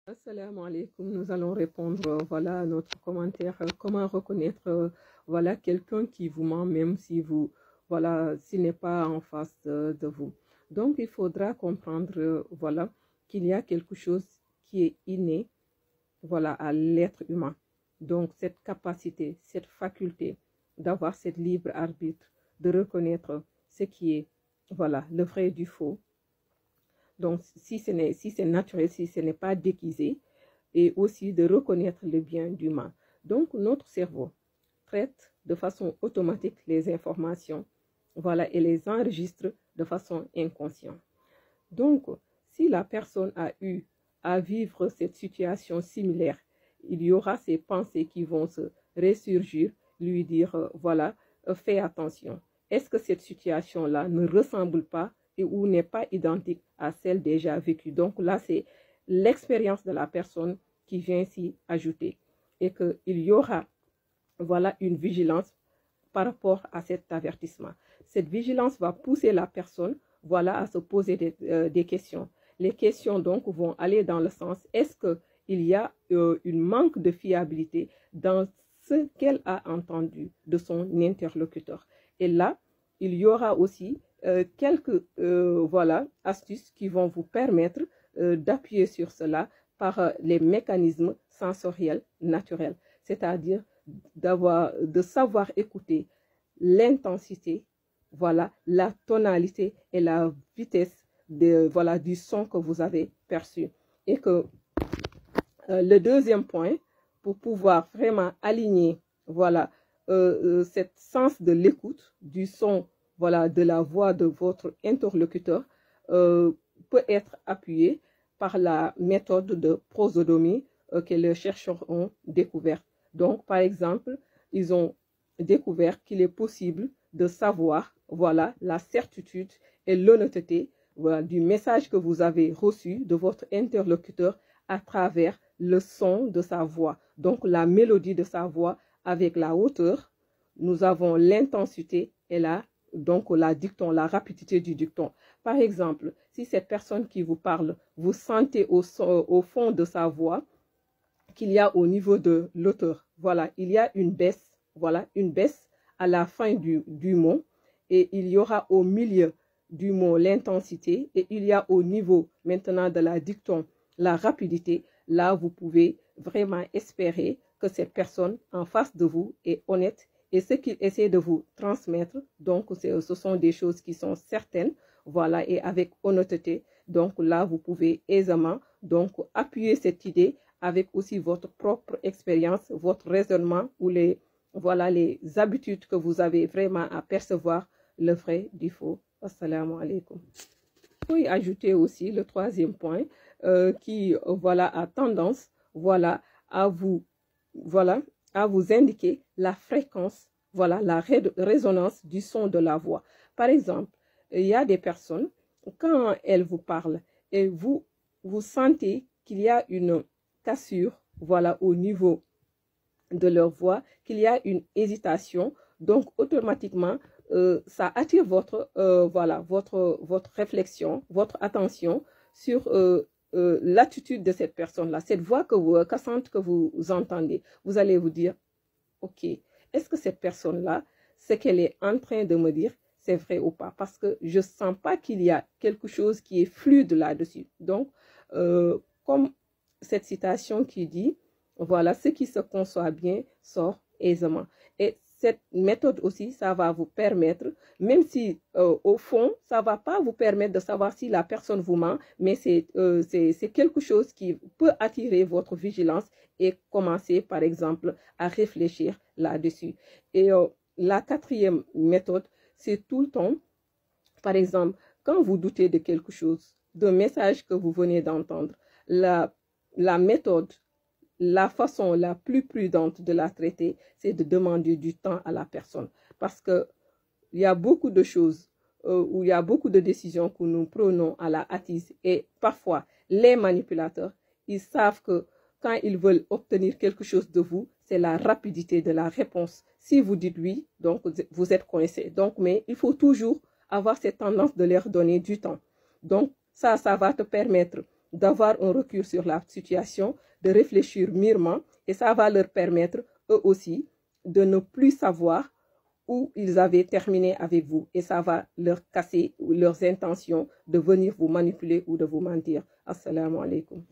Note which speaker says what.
Speaker 1: Assalamu alaikum. Nous allons répondre voilà, à notre commentaire. Comment reconnaître voilà, quelqu'un qui vous ment, même si vous, voilà, s'il n'est pas en face de vous. Donc, il faudra comprendre voilà, qu'il y a quelque chose qui est inné voilà, à l'être humain. Donc, cette capacité, cette faculté d'avoir cette libre arbitre, de reconnaître ce qui est voilà, le vrai du faux. Donc, si c'est naturel, si ce n'est pas déguisé, et aussi de reconnaître le bien du mal. Donc, notre cerveau traite de façon automatique les informations, voilà, et les enregistre de façon inconsciente. Donc, si la personne a eu à vivre cette situation similaire, il y aura ces pensées qui vont se ressurgir, lui dire, voilà, fais attention. Est-ce que cette situation-là ne ressemble pas ou n'est pas identique à celle déjà vécue? Donc là, c'est l'expérience de la personne qui vient s'y ajouter. Et qu'il y aura, voilà, une vigilance par rapport à cet avertissement. Cette vigilance va pousser la personne, voilà, à se poser des questions. Les questions, donc, vont aller dans le sens, est-ce qu'il y a une manque de fiabilité dans ce qu'elle a entendu de son interlocuteur? Et là, il y aura aussi quelques voilà, astuces qui vont vous permettre d'appuyer sur cela par les mécanismes sensoriels naturels, c'est-à-dire de savoir écouter l'intensité, voilà, la tonalité et la vitesse voilà, du son que vous avez perçu. Et que le deuxième point, pour pouvoir vraiment aligner voilà, cet sens de l'écoute, du son, voilà, de la voix de votre interlocuteur, peut être appuyé par la méthode de prosodie que les chercheurs ont découverte. Donc, par exemple, ils ont découvert qu'il est possible de savoir, voilà, la certitude et l'honnêteté voilà, du message que vous avez reçu de votre interlocuteur à travers le son de sa voix. Donc, la mélodie de sa voix avec la hauteur, nous avons l'intensité et donc la dicton, la rapidité du dicton. Par exemple, si cette personne qui vous parle, vous sentez au fond de sa voix qu'il y a au niveau de l'auteur, voilà, il y a une baisse, voilà, une baisse à la fin du mot, et il y aura au milieu du mot l'intensité, et il y a au niveau maintenant de la dicton la rapidité. Là, vous pouvez vraiment espérer que cette personne en face de vous est honnête, et ce qu'il essaie de vous transmettre, donc ce sont des choses qui sont certaines, voilà, et avec honnêteté. Donc là, vous pouvez aisément donc appuyer cette idée avec aussi votre propre expérience, votre raisonnement ou voilà, les habitudes que vous avez vraiment à percevoir le vrai du faux. Assalamu alaikum. Je peux y ajouter aussi le troisième point qui voilà, a tendance voilà, à vous indiquer la fréquence, voilà, la résonance du son de la voix. Par exemple, il y a des personnes, quand elles vous parlent et vous sentez qu'il y a une cassure, voilà, au niveau de leur voix, qu'il y a une hésitation, donc automatiquement, ça attire voilà, votre réflexion, votre attention sur l'attitude de cette personne-là, cette voix cassante que vous entendez. Vous allez vous dire, ok, est-ce que cette personne-là, ce qu'elle est en train de me dire, c'est vrai ou pas? Parce que je ne sens pas qu'il y a quelque chose qui est fluide là-dessus. Donc, comme cette citation qui dit, voilà, ce qui se conçoit bien sort aisément. Et cette méthode aussi, ça va vous permettre, même si au fond, ça ne va pas vous permettre de savoir si la personne vous ment, mais c'est quelque chose qui peut attirer votre vigilance et commencer, par exemple, à réfléchir là-dessus. Et la quatrième méthode, c'est tout le temps, par exemple, quand vous doutez de quelque chose, d'un message que vous venez d'entendre, la méthode, la façon la plus prudente de la traiter, c'est de demander du temps à la personne. Parce qu'il y a beaucoup de choses, où il y a beaucoup de décisions que nous prenons à la hâtise. Et parfois, les manipulateurs, ils savent que quand ils veulent obtenir quelque chose de vous, c'est la rapidité de la réponse. Si vous dites oui, donc vous êtes coincé. Donc, mais il faut toujours avoir cette tendance de leur donner du temps. Donc, ça va te permettre d'avoir un recul sur la situation, de réfléchir mûrement, et ça va leur permettre, eux aussi, de ne plus savoir où ils avaient terminé avec vous. Et ça va leur casser leurs intentions de venir vous manipuler ou de vous mentir. Assalamu alaikum.